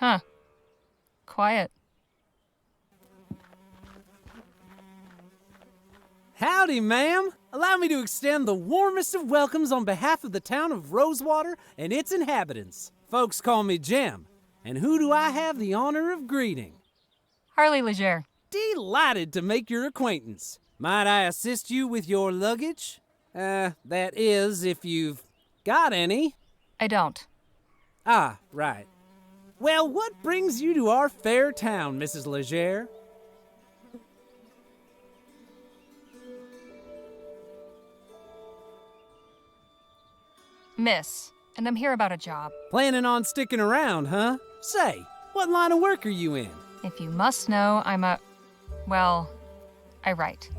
Huh. Quiet. Howdy, ma'am. Allow me to extend the warmest of welcomes on behalf of the town of Rosewater and its inhabitants. Folks call me Jim. And who do I have the honor of greeting? Harley Leger. Delighted to make your acquaintance. Might I assist you with your luggage? That is, if you've got any. I don't. Ah, right. Well, what brings you to our fair town, Mrs. Leger? Miss, and I'm here about a job. Planning on sticking around, huh? Say, what line of work are you in? If you must know, well, I write.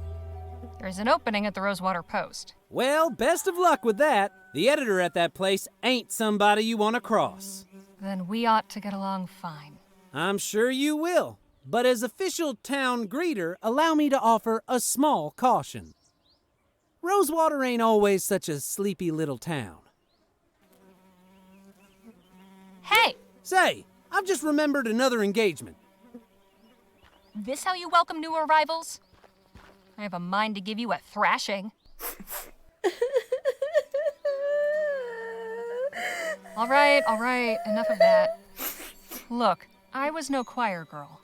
There's an opening at the Rosewater Post. Well, best of luck with that. The editor at that place ain't somebody you want to cross. Then we ought to get along fine. I'm sure you will. But as official town greeter, allow me to offer a small caution. Rosewater ain't always such a sleepy little town. Hey! Say, I've just remembered another engagement. This how you welcome new arrivals? I have a mind to give you a thrashing. All right, enough of that. Look, I was no choir girl.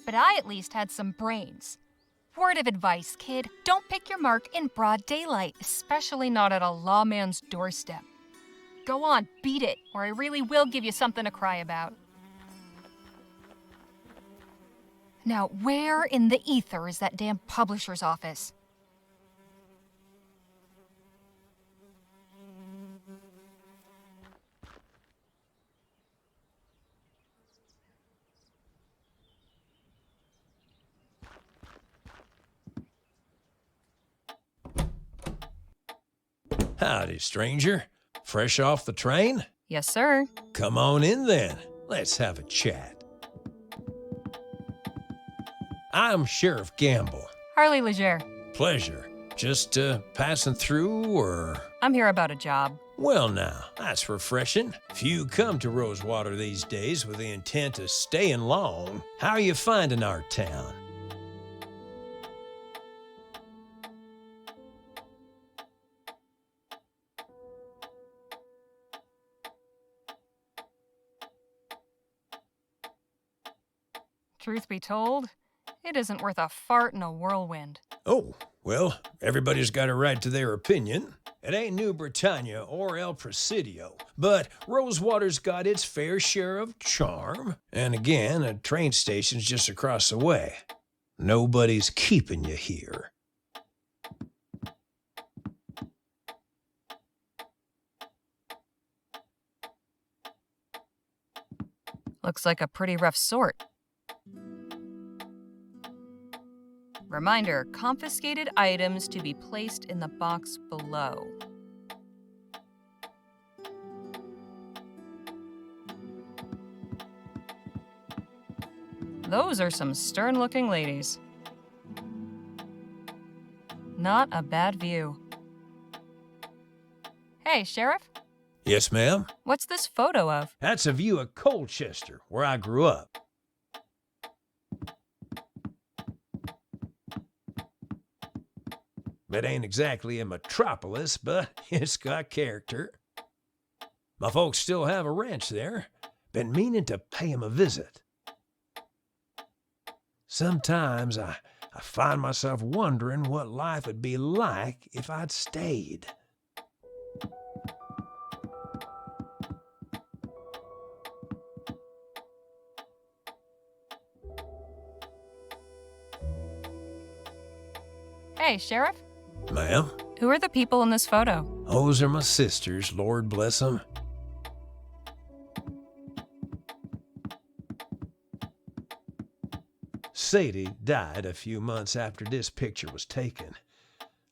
But I at least had some brains. Word of advice, kid, don't pick your mark in broad daylight, especially not at a lawman's doorstep. Go on, beat it, or I really will give you something to cry about. Now, where in the ether is that damn publisher's office? Howdy, stranger. Fresh off the train? Yes, sir. Come on in then. Let's have a chat. I'm Sheriff Gamble. Harley Leger. Pleasure. Just passing through, or? I'm here about a job. Well now, that's refreshing. Few come to Rosewater these days with the intent of staying long. How are you finding our town? Truth be told, it isn't worth a fart in a whirlwind. Oh, well, everybody's got a right to their opinion. It ain't New Britannia or El Presidio, but Rosewater's got its fair share of charm. And again, a train station's just across the way. Nobody's keeping you here. Looks like a pretty rough sort. Reminder, confiscated items to be placed in the box below. Those are some stern-looking ladies. Not a bad view. Hey, Sheriff? Yes, ma'am? What's this photo of? That's a view of Colchester, where I grew up. It ain't exactly a metropolis, but it's got character. My folks still have a ranch there. Been meaning to pay 'em a visit. Sometimes I find myself wondering what life would be like if I'd stayed. Hey, Sheriff? Ma'am? Who are the people in this photo? Those are my sisters, Lord bless 'em. Sadie died a few months after this picture was taken.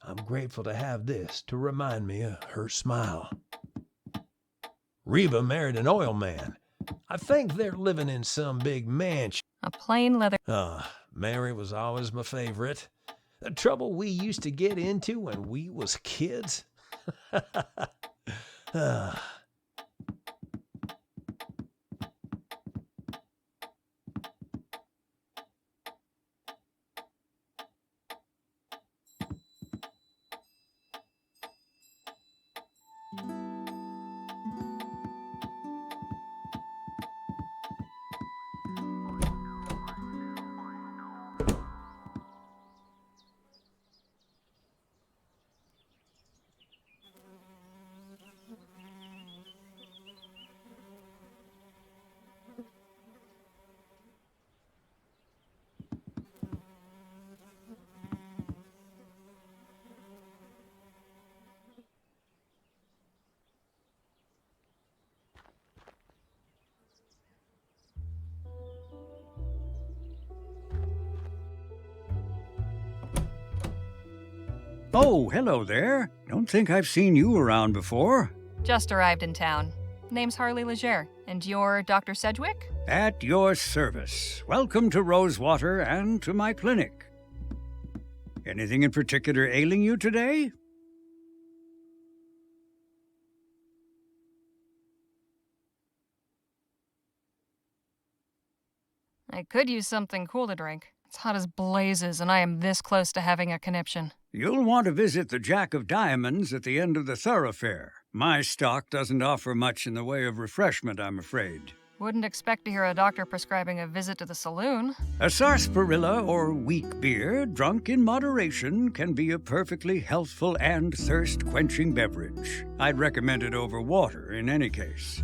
I'm grateful to have this to remind me of her smile. Reba married an oil man. I think they're living in some big mansion. A plain leather... Mary was always my favorite. The trouble we used to get into when we was kids. Ah. Oh, hello there. Don't think I've seen you around before. Just arrived in town. Name's Harley Leger. And you're Dr. Sedgwick? At your service. Welcome to Rosewater and to my clinic. Anything in particular ailing you today? I could use something cool to drink. It's hot as blazes, and I am this close to having a conniption. You'll want to visit the Jack of Diamonds at the end of the thoroughfare. My stock doesn't offer much in the way of refreshment, I'm afraid. Wouldn't expect to hear a doctor prescribing a visit to the saloon. A sarsaparilla or weak beer, drunk in moderation, can be a perfectly healthful and thirst-quenching beverage. I'd recommend it over water in any case.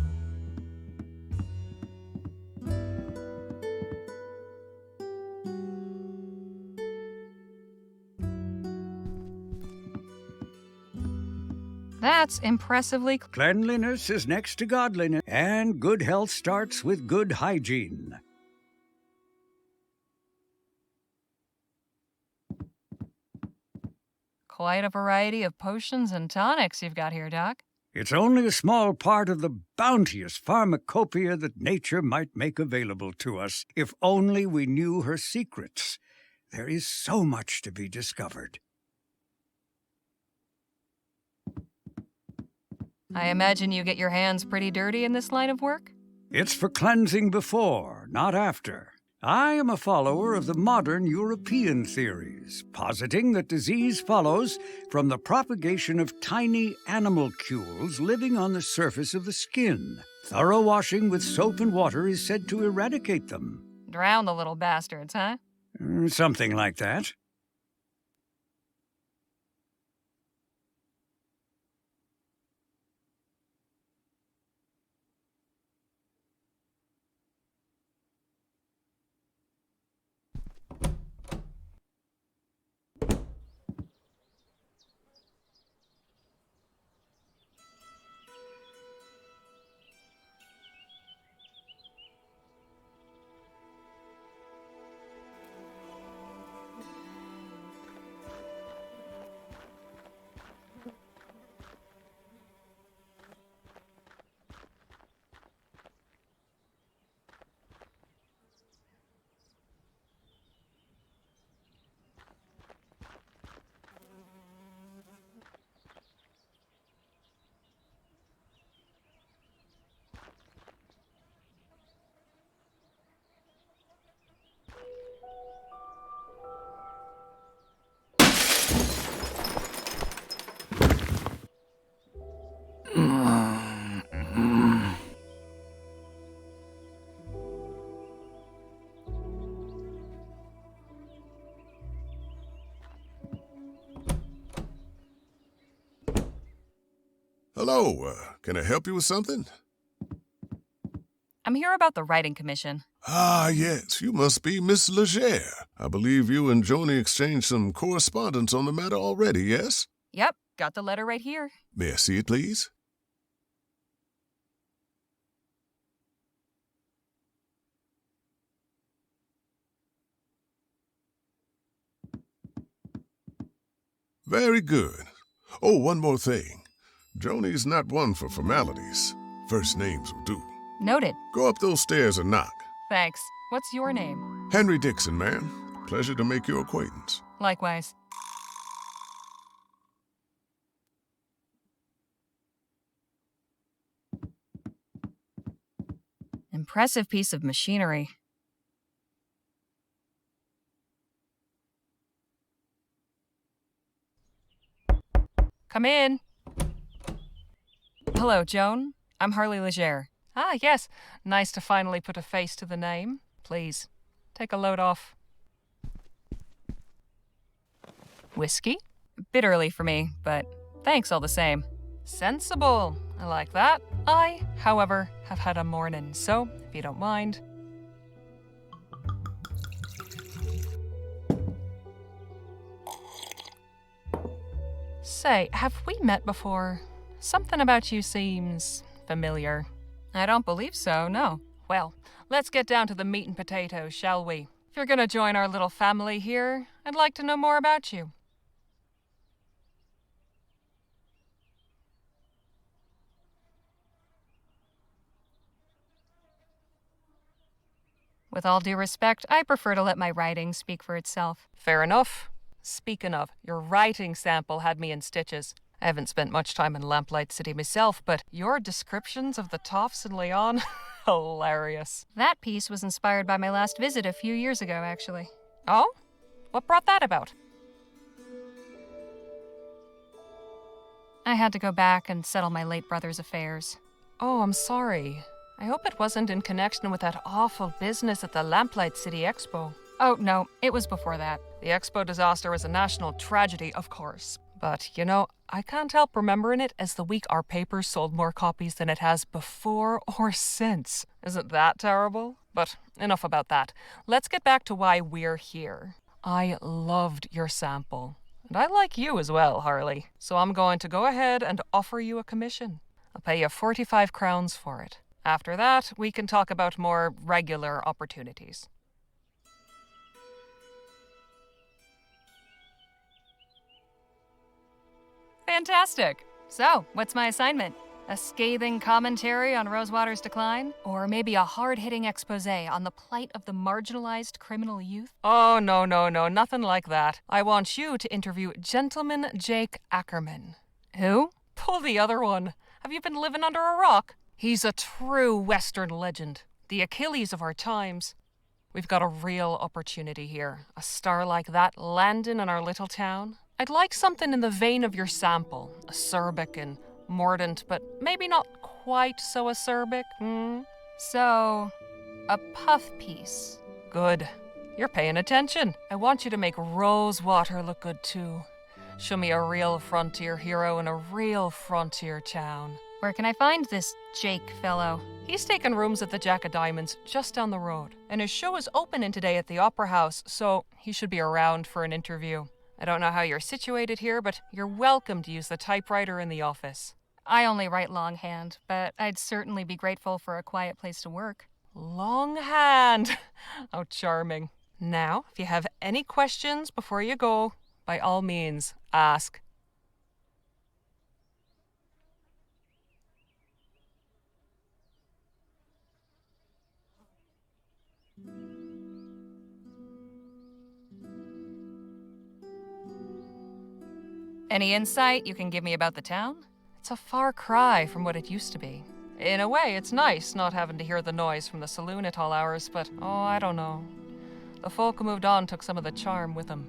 That's impressively Cleanliness is next to godliness, and good health starts with good hygiene. quite a variety of potions and tonics you've got here, Doc. It's only a small part of the bounteous pharmacopoeia that nature might make available to us, if only we knew her secrets. There is so much to be discovered. I imagine you get your hands pretty dirty in this line of work? It's for cleansing before, not after. I am a follower of the modern European theories, positing that disease follows from the propagation of tiny animalcules living on the surface of the skin. Thorough washing with soap and water is said to eradicate them. Drown the little bastards, huh? Something like that. Hello, can I help you with something? I'm here about the writing commission. Ah, yes, you must be Miss Leger. I believe you and Joni exchanged some correspondence on the matter already, yes? Yep, got the letter right here. May I see it, please? Very good. Oh, one more thing. Joni's not one for formalities. First names will do. Noted. Go up those stairs and knock. Thanks. What's your name? Henry Dixon, ma'am. Pleasure to make your acquaintance. Likewise. Impressive piece of machinery. Come in. Hello, Joan. I'm Harley Legere. Ah, yes. Nice to finally put a face to the name. Please, take a load off. Whiskey? Bit early for me, but thanks all the same. Sensible. I like that. I, however, have had a morning, so if you don't mind. Say, have we met before? Something about you seems familiar. I don't believe so, no. Well, let's get down to the meat and potatoes, shall we? If you're gonna join our little family here, I'd like to know more about you. With all due respect, I prefer to let my writing speak for itself. Fair enough. Speaking of, your writing sample had me in stitches. I haven't spent much time in Lamplight City myself, but your descriptions of the Toffs and Leon, hilarious. That piece was inspired by my last visit a few years ago, actually. Oh? What brought that about? I had to go back and settle my late brother's affairs. Oh, I'm sorry. I hope it wasn't in connection with that awful business at the Lamplight City Expo. Oh, no, it was before that. The Expo disaster was a national tragedy, of course. But, you know, I can't help remembering it as the week our paper sold more copies than it has before or since. Isn't that terrible? But enough about that. Let's get back to why we're here. I loved your sample. And I like you as well, Harley. So I'm going to go ahead and offer you a commission. I'll pay you 45 crowns for it. After that, we can talk about more regular opportunities. Fantastic! So, what's my assignment? A scathing commentary on Rosewater's decline? Or maybe a hard-hitting expose on the plight of the marginalized criminal youth? Oh, no, nothing like that. I want you to interview Gentleman Jake Ackerman. Who? Pull the other one. Have you been living under a rock? He's a true Western legend, the Achilles of our times. We've got a real opportunity here. A star like that landing in our little town. I'd like something in the vein of your sample, acerbic and mordant, but maybe not quite so acerbic. So, a puff piece. Good. You're paying attention. I want you to make Rosewater look good too. Show me a real frontier hero in a real frontier town. Where can I find this Jake fellow? He's taken rooms at the Jack of Diamonds just down the road, and his show is opening today at the Opera House, so he should be around for an interview. I don't know how you're situated here, but you're welcome to use the typewriter in the office. I only write longhand, but I'd certainly be grateful for a quiet place to work. Longhand! How charming. Now, if you have any questions before you go, by all means, ask. Any insight you can give me about the town? It's a far cry from what it used to be. In a way, it's nice not having to hear the noise from the saloon at all hours, but, oh, I don't know. The folk who moved on took some of the charm with them.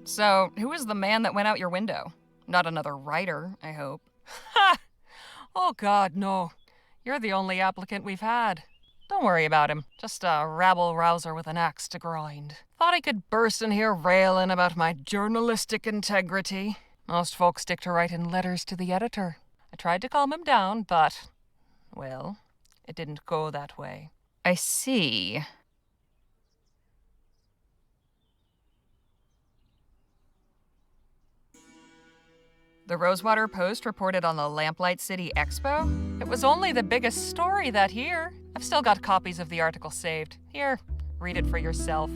So, who was the man that went out your window? Not another writer, I hope. Ha! Oh, God, no. You're the only applicant we've had. Don't worry about him. Just a rabble-rouser with an axe to grind. Thought I could burst in here railing about my journalistic integrity. Most folks stick to writing letters to the editor. I tried to calm him down, but, well, it didn't go that way. I see. The Rosewater Post reported on the Lamplight City Expo? It was only the biggest story that year. I've still got copies of the article saved. Here, read it for yourself.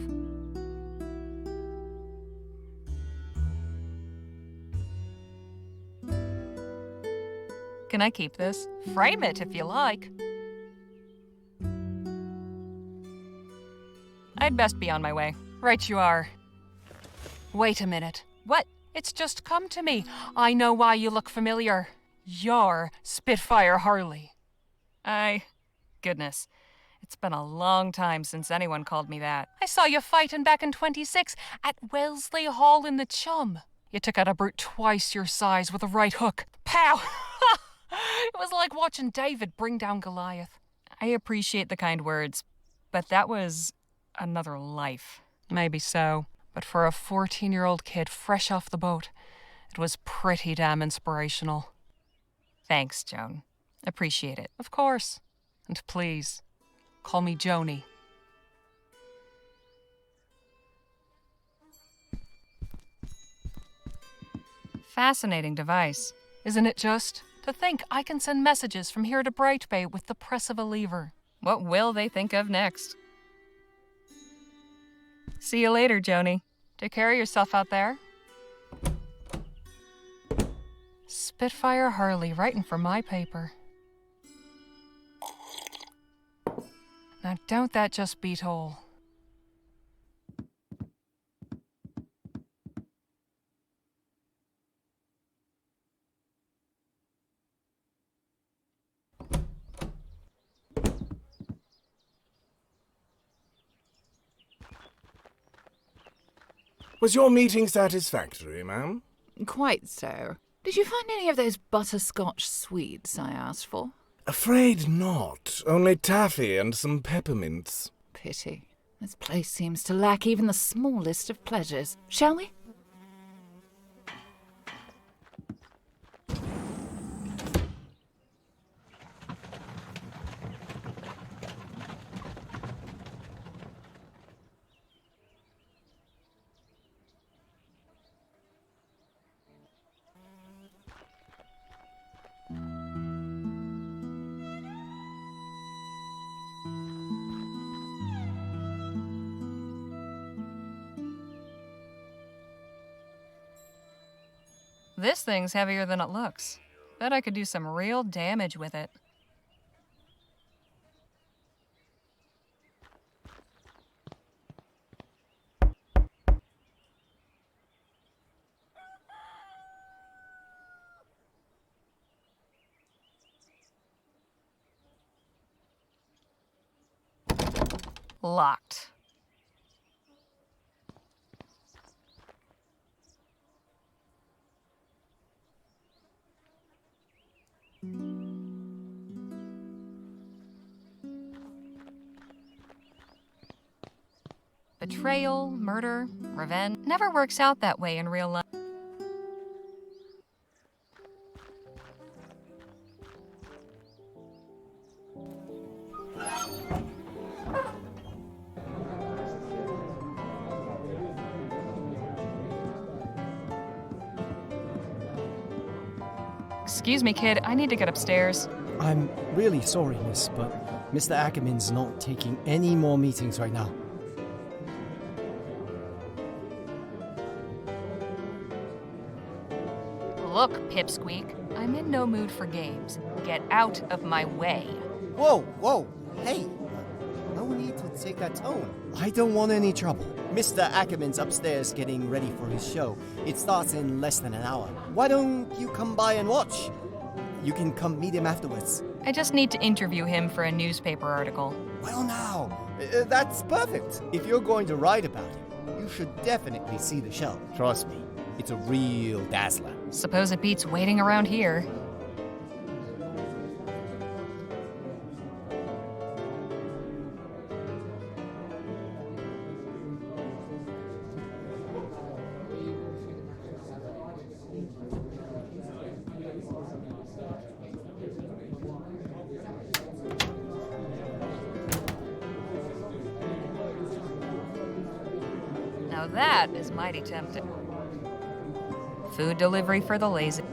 Can I keep this? Frame it if you like. I'd best be on my way. Right you are. Wait a minute. What? It's just come to me. I know why you look familiar. You're Spitfire Harley. Goodness. It's been a long time since anyone called me that. I saw you fighting back in 26 at Wellesley Hall in the Chum. You took out a brute twice your size with a right hook. Pow! It was like watching David bring down Goliath. I appreciate the kind words, but that was another life. Maybe so, but for a 14-year-old kid fresh off the boat, it was pretty damn inspirational. Thanks, Joan. Appreciate it, of course. And please, call me Joni. Fascinating device, isn't it just? To think I can send messages from here to Bright Bay with the press of a lever. What will they think of next? See you later, Joni. Take care of yourself out there. Spitfire Harley writing for my paper. Now don't that just beat all? Was your meeting satisfactory, ma'am? Quite so. Did you find any of those butterscotch sweets I asked for? Afraid not. Only taffy and some peppermints. Pity. This place seems to lack even the smallest of pleasures. Shall we? This thing's heavier than it looks. Bet I could do some real damage with it. Locked. Betrayal, murder, revenge never works out that way in real life. Excuse me, kid. I need to get upstairs. I'm really sorry, miss, but Mr. Ackerman's not taking any more meetings right now. Look, Pipsqueak, I'm in no mood for games. Get out of my way. Whoa, hey! No need to take that tone. I don't want any trouble. Mr. Ackerman's upstairs getting ready for his show. It starts in less than an hour. Why don't you come by and watch? You can come meet him afterwards. I just need to interview him for a newspaper article. Well now, that's perfect. If you're going to write about it, you should definitely see the show. Trust me, it's a real dazzler. Suppose it beats waiting around here. Now that is mighty tempting. Food delivery for the lazy.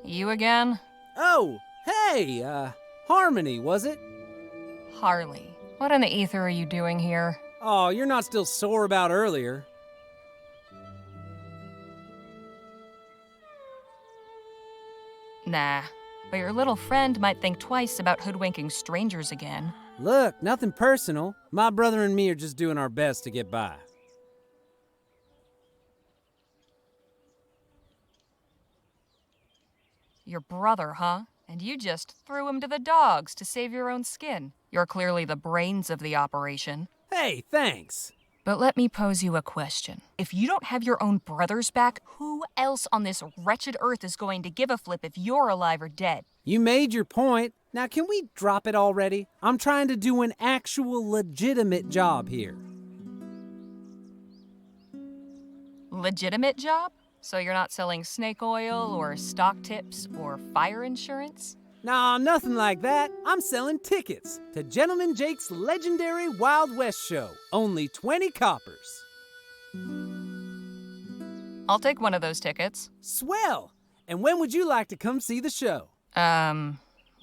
You again? Oh, hey, Harmony, was it? Harley. What in the ether are you doing here? Oh, you're not still sore about earlier. Nah, but your little friend might think twice about hoodwinking strangers again. Look, nothing personal. My brother and me are just doing our best to get by. Your brother, huh? And you just threw him to the dogs to save your own skin. You're clearly the brains of the operation. Hey, thanks. But let me pose you a question. If you don't have your own brothers back, who else on this wretched earth is going to give a flip if you're alive or dead? You made your point. Now can we drop it already? I'm trying to do an actual legitimate job here. Legitimate job? So you're not selling snake oil or stock tips or fire insurance? Nah, nothing like that. I'm selling tickets to Gentleman Jake's legendary Wild West show. Only 20 coppers. I'll take one of those tickets. Swell! And when would you like to come see the show?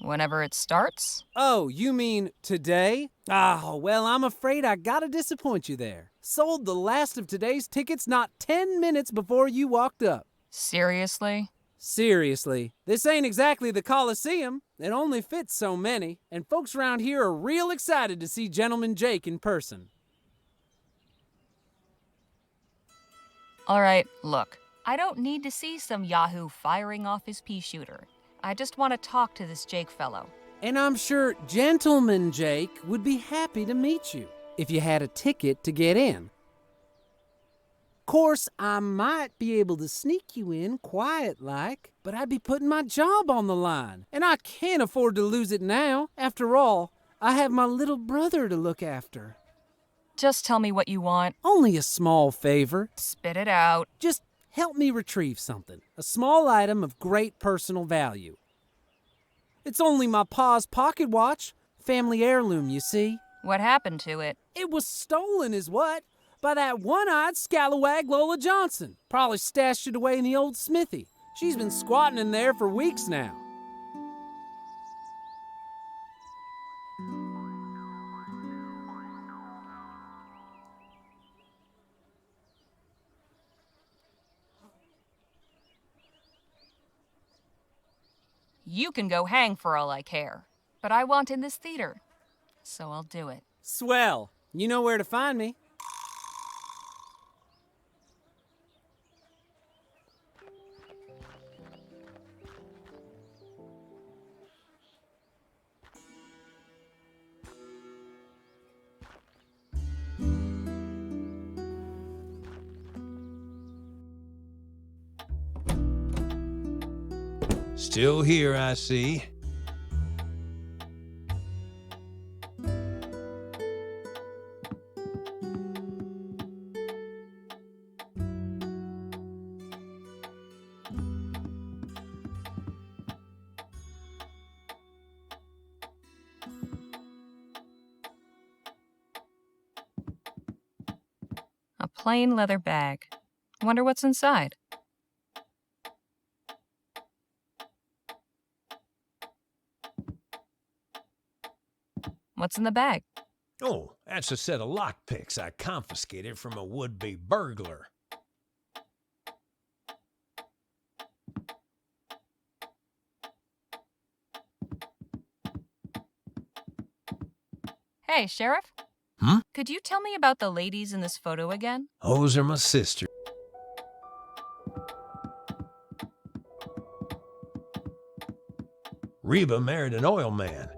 Whenever it starts? Oh, you mean today? Oh, well, I'm afraid I gotta disappoint you there. Sold the last of today's tickets not 10 minutes before you walked up. Seriously? Seriously, this ain't exactly the Coliseum. It only fits so many, and folks around here are real excited to see Gentleman Jake in person. All right, look. I don't need to see some yahoo firing off his pea shooter. I just want to talk to this Jake fellow. And I'm sure Gentleman Jake would be happy to meet you if you had a ticket to get in. Course, I might be able to sneak you in quiet-like, but I'd be putting my job on the line, and I can't afford to lose it now. After all, I have my little brother to look after. Just tell me what you want. Only a small favor. Spit it out. Just help me retrieve something. A small item of great personal value. It's only my pa's pocket watch. Family heirloom, you see. What happened to it? It was stolen is what? By that one-eyed scalawag Lola Johnson. Probably stashed it away in the old smithy. She's been squatting in there for weeks now. You can go hang for all I care. But I want in this theater, so I'll do it. Swell. You know where to find me. Still here, I see. A plain leather bag. Wonder what's inside. What's in the bag? Oh, that's a set of lockpicks I confiscated from a would-be burglar. Hey, Sheriff? Hmm? Could you tell me about the ladies in this photo again? Those are my sisters. Reba married an oil man.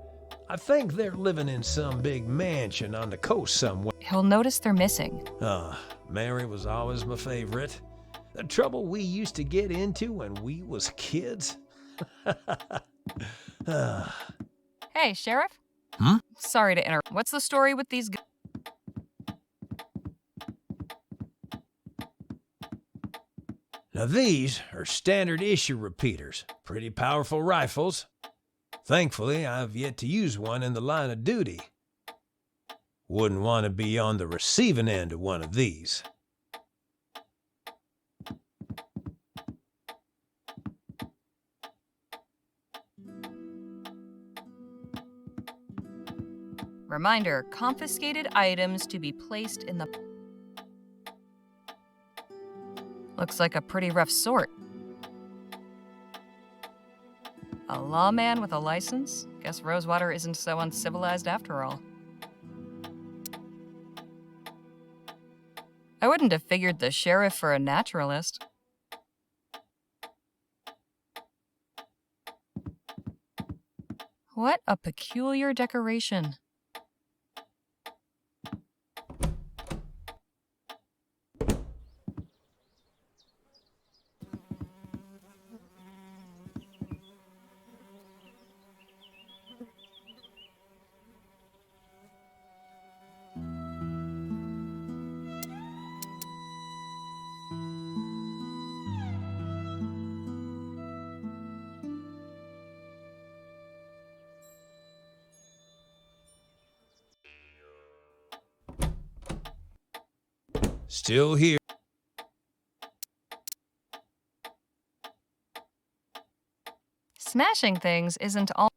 I think they're living in some big mansion on the coast somewhere. He'll notice they're missing. Mary was always my favorite. The trouble we used to get into when we was kids. Hey, Sheriff? Hmm? Sorry to interrupt. What's the story with these Now these are standard issue repeaters, pretty powerful rifles. Thankfully, I've yet to use one in the line of duty. Wouldn't want to be on the receiving end of one of these. Reminder, confiscated items to be placed in the... Looks like a pretty rough sort. A lawman with a license? Guess Rosewater isn't so uncivilized after all. I wouldn't have figured the sheriff for a naturalist. What a peculiar decoration. Still here. Smashing things isn't all...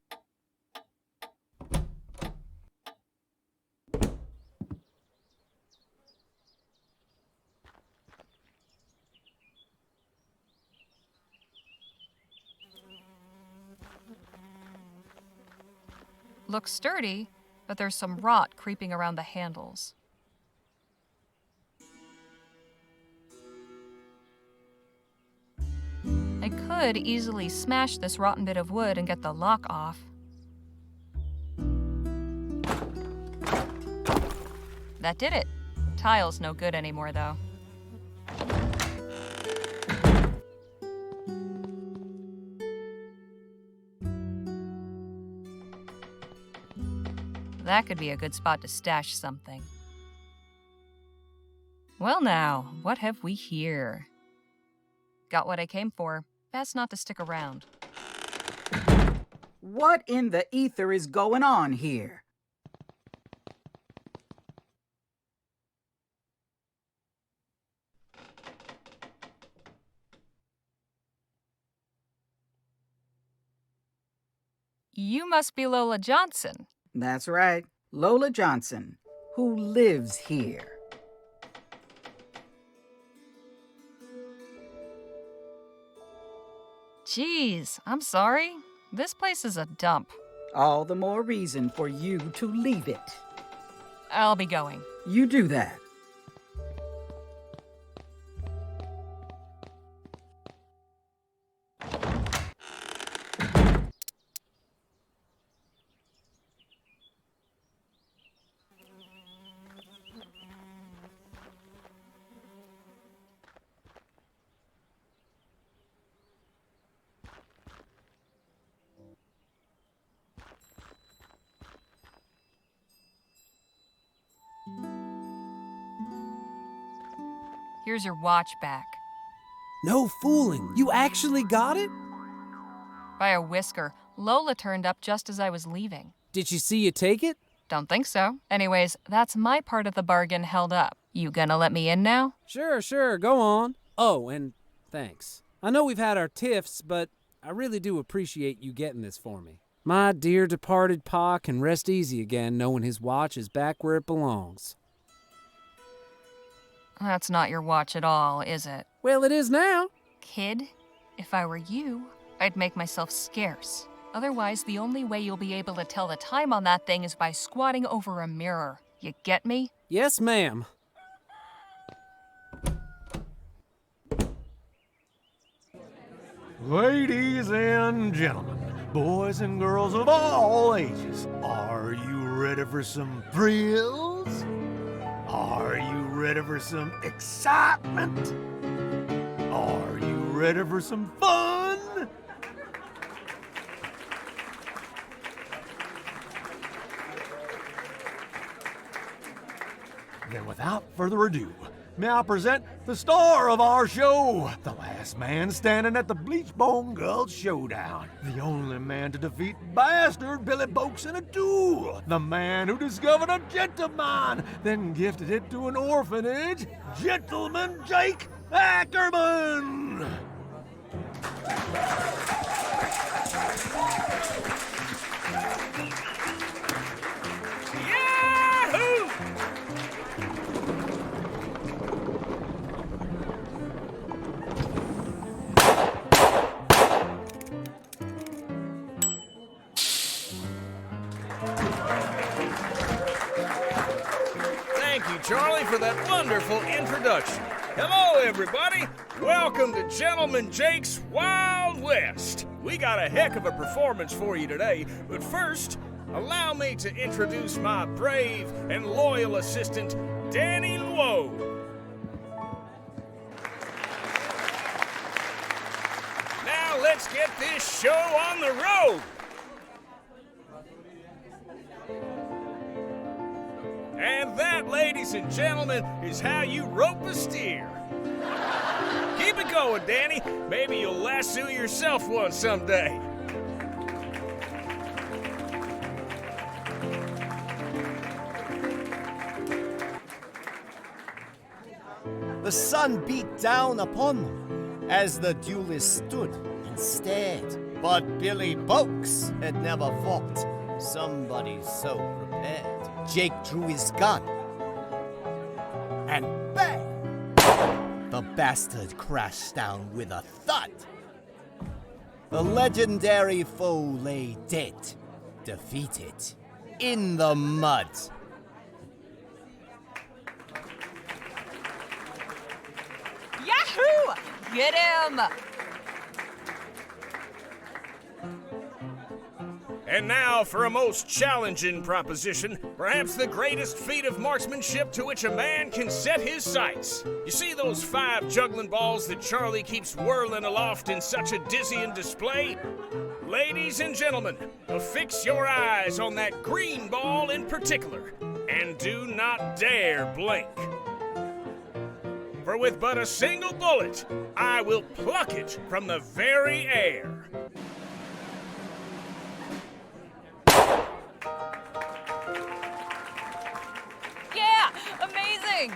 Looks sturdy, but there's some rot creeping around the handles. I could easily smash this rotten bit of wood and get the lock off. That did it. Tile's no good anymore, though. That could be a good spot to stash something. Well now, what have we here? Got what I came for. Best not to stick around. What in the ether is going on here? You must be Lola Johnson. That's right, Lola Johnson, who lives here. Jeez, I'm sorry. This place is a dump. All the more reason for you to leave it. I'll be going. You do that. Here's your watch back. No fooling. You actually got it? By a whisker. Lola turned up just as I was leaving. Did you see you take it? Don't think so. Anyways, that's my part of the bargain held up. You gonna let me in now? Sure. Go on. Oh, and thanks. I know we've had our tiffs, but I really do appreciate you getting this for me. My dear departed pa can rest easy again knowing his watch is back where it belongs. That's not your watch at all, is it? Well, it is now. Kid, if I were you, I'd make myself scarce. Otherwise, the only way you'll be able to tell the time on that thing is by squatting over a mirror. You get me? Yes, ma'am. Ladies and gentlemen, boys and girls of all ages, are you ready for some thrills? Are you ready for some excitement? Are you ready for some fun? Then without further ado, may I present the star of our show, the last man standing at the Bleachbone Gulch Showdown, the only man to defeat bastard Billy Boakes in a duel, the man who discovered a gentleman, then gifted it to an orphanage, Gentleman Jake Ackerman! Yeah! for that wonderful introduction. Hello, everybody. Welcome to Gentleman Jake's Wild West. We got a heck of a performance for you today, but first, allow me to introduce my brave and loyal assistant, Danny Luo. Now let's get this show on the road. And that, ladies and gentlemen, is how you rope a steer. Keep it going, Danny. Maybe you'll lasso yourself one someday. The sun beat down upon them as the duelists stood and stared. But Billy Boakes had never fought somebody so prepared. Jake drew his gun, and bang! The bastard crashed down with a thud. The legendary foe lay dead, defeated, in the mud. Yahoo! Get him! And now for a most challenging proposition, perhaps the greatest feat of marksmanship to which a man can set his sights. You see those 5 juggling balls that Charlie keeps whirling aloft in such a dizzying display? Ladies and gentlemen, affix your eyes on that green ball in particular, and do not dare blink. For with but a single bullet, I will pluck it from the very air. Amazing!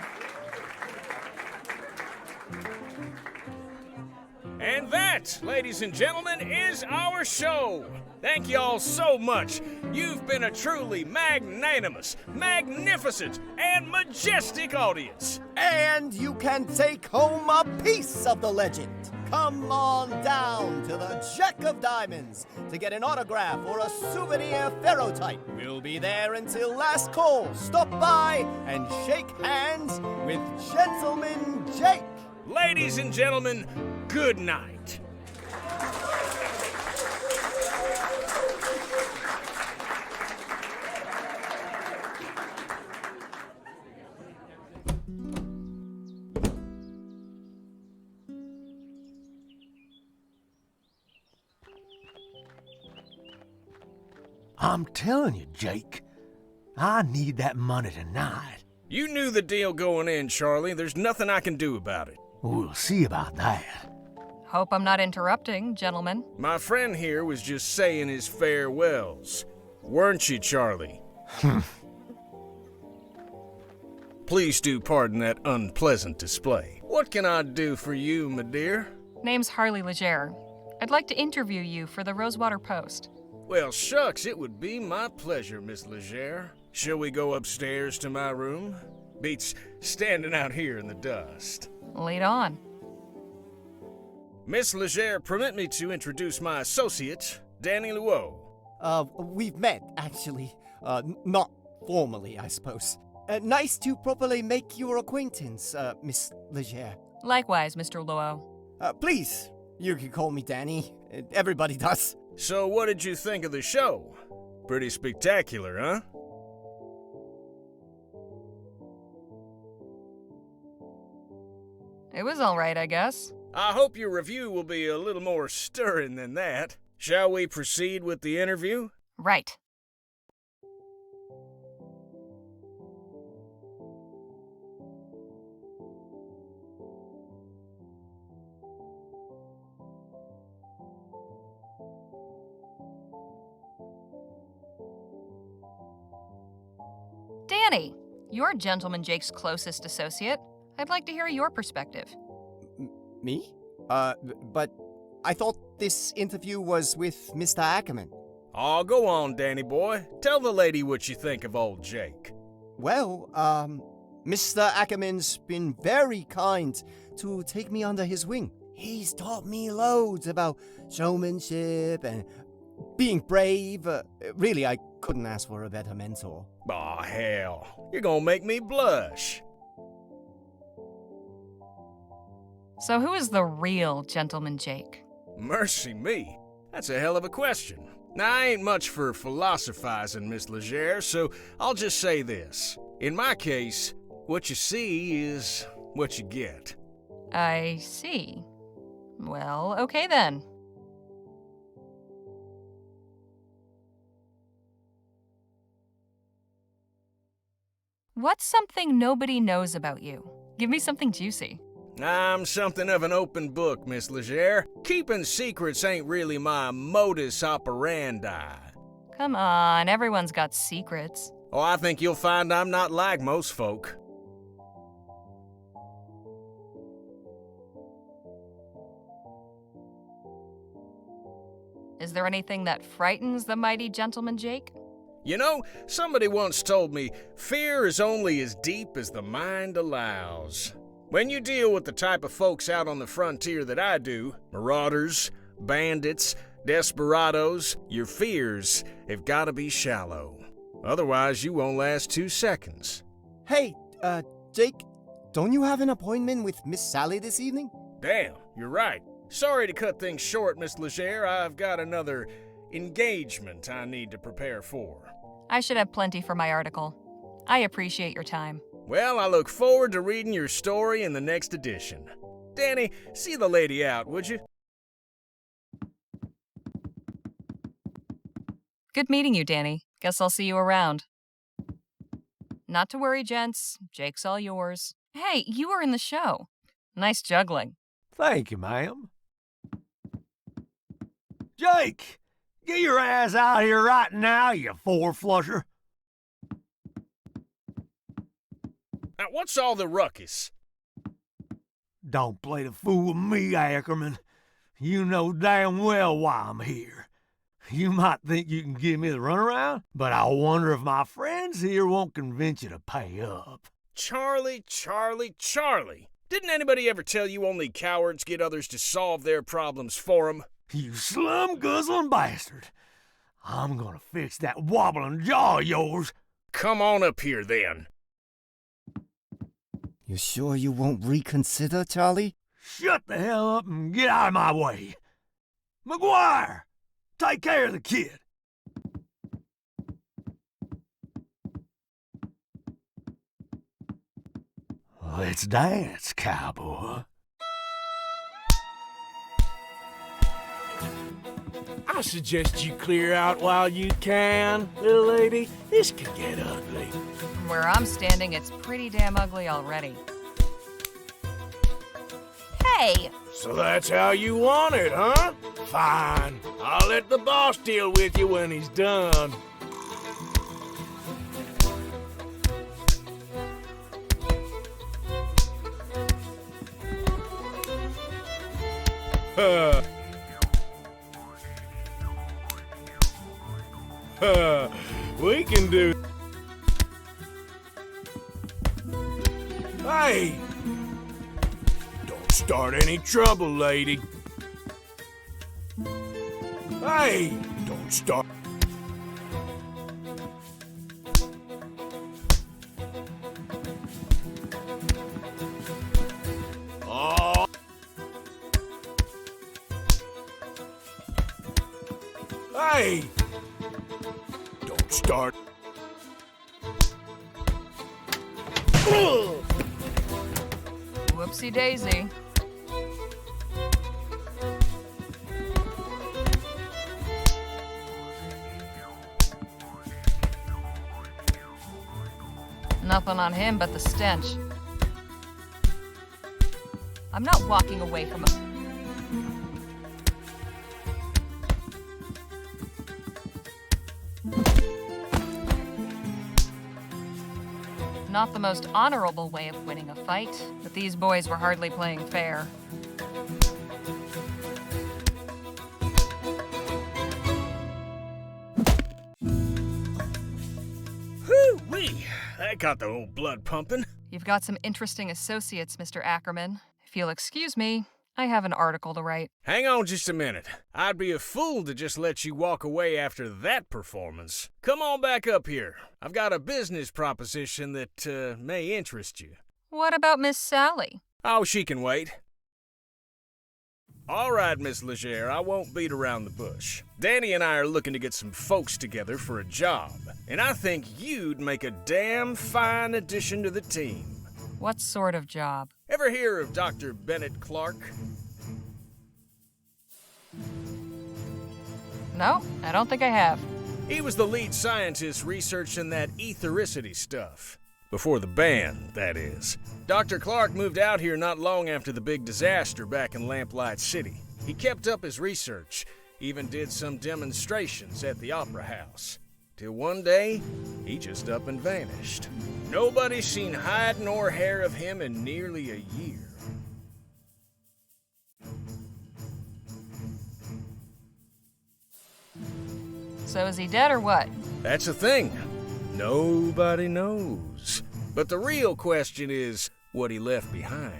And that, ladies and gentlemen, is our show. Thank y'all so much. You've been a truly magnanimous, magnificent, and majestic audience. And you can take home a piece of the legend. Come on down to the Jack of Diamonds to get an autograph or a souvenir ferrotype. We'll be there until last call. Stop by and shake hands with Gentleman Jake. Ladies and gentlemen, good night. I'm telling you, Jake, I need that money tonight. You knew the deal going in, Charlie. There's nothing I can do about it. We'll see about that. Hope I'm not interrupting, gentlemen. My friend here was just saying his farewells. Weren't you, Charlie? Please do pardon that unpleasant display. What can I do for you, my dear? Name's Harley Leger. I'd like to interview you for the Rosewater Post. Well, shucks, it would be my pleasure, Miss Leger. Shall we go upstairs to my room? Beats standing out here in the dust. Lead on. Miss Leger, permit me to introduce my associate, Danny Luo. We've met, actually. Not formally, I suppose. Nice to properly make your acquaintance, Miss Leger. Likewise, Mr. Luo. Please, you can call me Danny. Everybody does. So what did you think of the show? Pretty spectacular, huh? It was all right, I guess. I hope your review will be a little more stirring than that. Shall we proceed with the interview? Right. Danny, you're Gentleman Jake's closest associate. I'd like to hear your perspective. Me? But I thought this interview was with Mr. Ackerman. Oh, go on, Danny boy. Tell the lady what you think of old Jake. Well, Mr. Ackerman's been very kind to take me under his wing. He's taught me loads about showmanship and being brave. Really, I couldn't ask for a better mentor. Aw, hell. You're gonna make me blush. So who is the real Gentleman Jake? Mercy me. That's a hell of a question. Now, I ain't much for philosophizing, Miss Legere, so I'll just say this. In my case, what you see is what you get. I see. Well, okay then. What's something nobody knows about you? Give me something juicy. I'm something of an open book, Miss Legere. Keeping secrets ain't really my modus operandi. Come on, everyone's got secrets. Oh, I think you'll find I'm not like most folk. Is there anything that frightens the mighty Gentleman Jake? You know, somebody once told me, fear is only as deep as the mind allows. When you deal with the type of folks out on the frontier that I do, marauders, bandits, desperados, your fears have got to be shallow. Otherwise, you won't last 2 seconds. Hey, Jake, don't you have an appointment with Miss Sally this evening? Damn, you're right. Sorry to cut things short, Miss Legere. I've got another engagement I need to prepare for. I should have plenty for my article. I appreciate your time. Well, I look forward to reading your story in the next edition. Danny, see the lady out, would you? Good meeting you, Danny. Guess I'll see you around. Not to worry, gents. Jake's all yours. Hey, you were in the show. Nice juggling. Thank you, ma'am. Jake, get your ass out here right now, you four-flusher. Now, what's all the ruckus? Don't play the fool with me, Ackerman. You know damn well why I'm here. You might think you can give me the runaround, but I wonder if my friends here won't convince you to pay up. Charlie. Didn't anybody ever tell you only cowards get others to solve their problems for them? You slum-guzzling bastard. I'm gonna fix that wobbling jaw of yours. Come on up here, then. You sure you won't reconsider, Charlie? Shut the hell up and get out of my way. McGuire, take care of the kid. Let's dance, cowboy. I suggest you clear out while you can, little lady. This could get ugly. From where I'm standing, it's pretty damn ugly already. Hey! So that's how you want it, huh? Fine. I'll let the boss deal with you when he's done. We can do... Hey! Don't start any trouble, lady. Hey! Don't start... Oh! Hey! Don't start... Whoopsie daisy. Nothing on him but the stench. I'm not walking away from a... Not the most honorable way of winning a fight, but these boys were hardly playing fair. Whoo-wee! That got the old blood pumping. You've got some interesting associates, Mr. Ackerman. If you'll excuse me, I have an article to write. Hang on just a minute. I'd be a fool to just let you walk away after that performance. Come on back up here. I've got a business proposition that may interest you. What about Miss Sally? Oh, she can wait. All right, Miss Legere, I won't beat around the bush. Danny and I are looking to get some folks together for a job, and I think you'd make a damn fine addition to the team. What sort of job? Ever hear of Dr. Bennett Clark? No, I don't think I have. He was the lead scientist researching that ethericity stuff. Before the ban, that is. Dr. Clark moved out here not long after the big disaster back in Lamplight City. He kept up his research, even did some demonstrations at the Opera House. Till one day, he just up and vanished. Nobody's seen hide nor hair of him in nearly a year. So is he dead or what? That's the thing. Nobody knows. But the real question is what he left behind.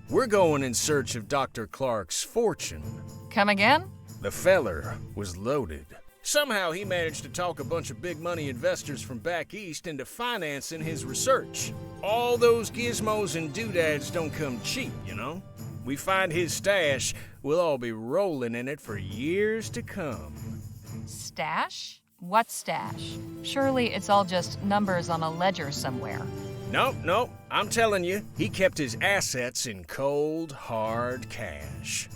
We're going in search of Dr. Clark's fortune. Come again? The feller was loaded. Somehow he managed to talk a bunch of big money investors from back east into financing his research. All those gizmos and doodads don't come cheap, you know? We find his stash, we'll all be rolling in it for years to come. Stash? What stash? Surely it's all just numbers on a ledger somewhere. Nope, I'm telling you, he kept his assets in cold, hard cash.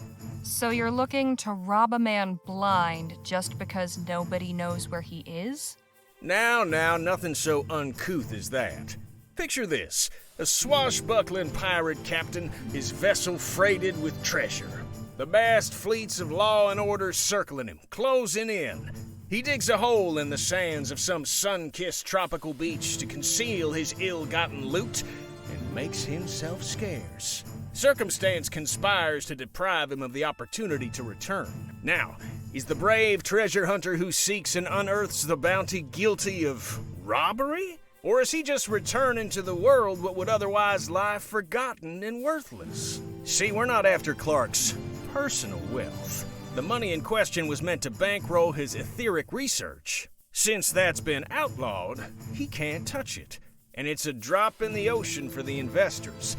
So you're looking to rob a man blind just because nobody knows where he is? Now, nothing so uncouth as that. Picture this, a swashbuckling pirate captain, his vessel freighted with treasure. The vast fleets of law and order circling him, closing in. He digs a hole in the sands of some sun-kissed tropical beach to conceal his ill-gotten loot and makes himself scarce. Circumstance conspires to deprive him of the opportunity to return. Now, is the brave treasure hunter who seeks and unearths the bounty guilty of robbery? Or is he just returning to the world what would otherwise lie forgotten and worthless? See, we're not after Clark's personal wealth. The money in question was meant to bankroll his etheric research. Since that's been outlawed, he can't touch it. And it's a drop in the ocean for the investors.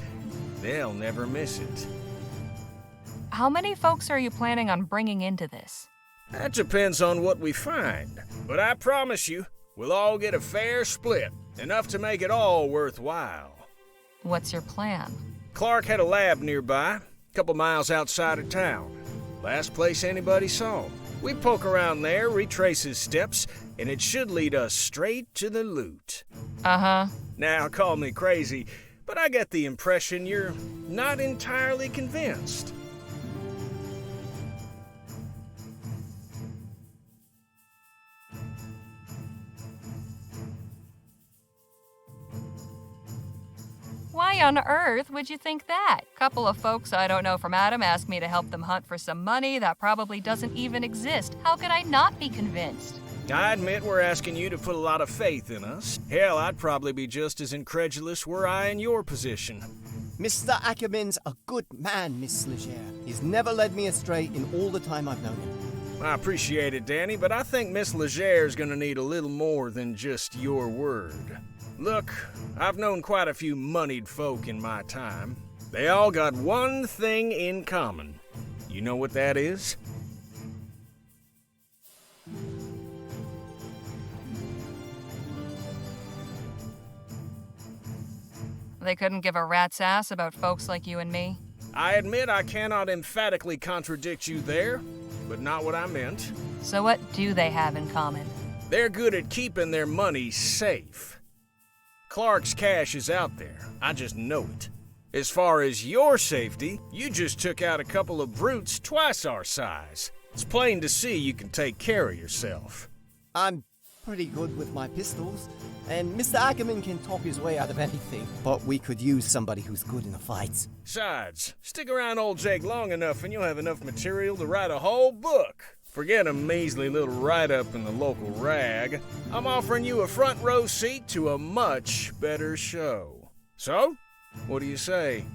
They'll never miss it. How many folks are you planning on bringing into this? That depends on what we find. But I promise you, we'll all get a fair split. Enough to make it all worthwhile. What's your plan? Clark had a lab nearby, a couple miles outside of town. Last place anybody saw him. We poke around there, retrace his steps, and it should lead us straight to the loot. Uh-huh. Now, call me crazy, but I get the impression you're not entirely convinced. Why on earth would you think that? Couple of folks I don't know from Adam asked me to help them hunt for some money that probably doesn't even exist. How could I not be convinced? I admit we're asking you to put a lot of faith in us. Hell, I'd probably be just as incredulous were I in your position. Mr. Ackerman's a good man, Miss Legere. He's never led me astray in all the time I've known him. I appreciate it, Danny, but I think Miss Legere's gonna need a little more than just your word. Look, I've known quite a few moneyed folk in my time. They all got one thing in common. You know what that is? They couldn't give a rat's ass about folks like you and me? I admit I cannot emphatically contradict you there, but not what I meant. So what do they have in common? They're good at keeping their money safe. Clark's cash is out there. I just know it. As far as your safety, you just took out a couple of brutes twice our size. It's plain to see you can take care of yourself. I'm pretty good with my pistols, and Mr. Ackerman can talk his way out of anything. But we could use somebody who's good in a fight. Besides, stick around old Jake long enough and you'll have enough material to write a whole book. Forget a measly little write-up in the local rag. I'm offering you a front row seat to a much better show. So, what do you say?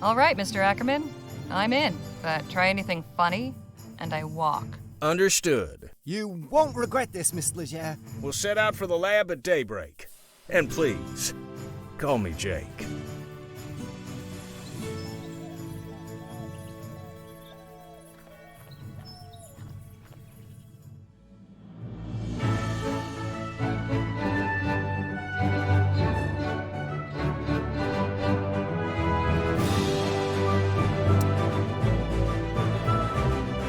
All right, Mr. Ackerman. I'm in, but try anything funny, and I walk. Understood. You won't regret this, Miss Leger. We'll set out for the lab at daybreak. And please, call me Jake.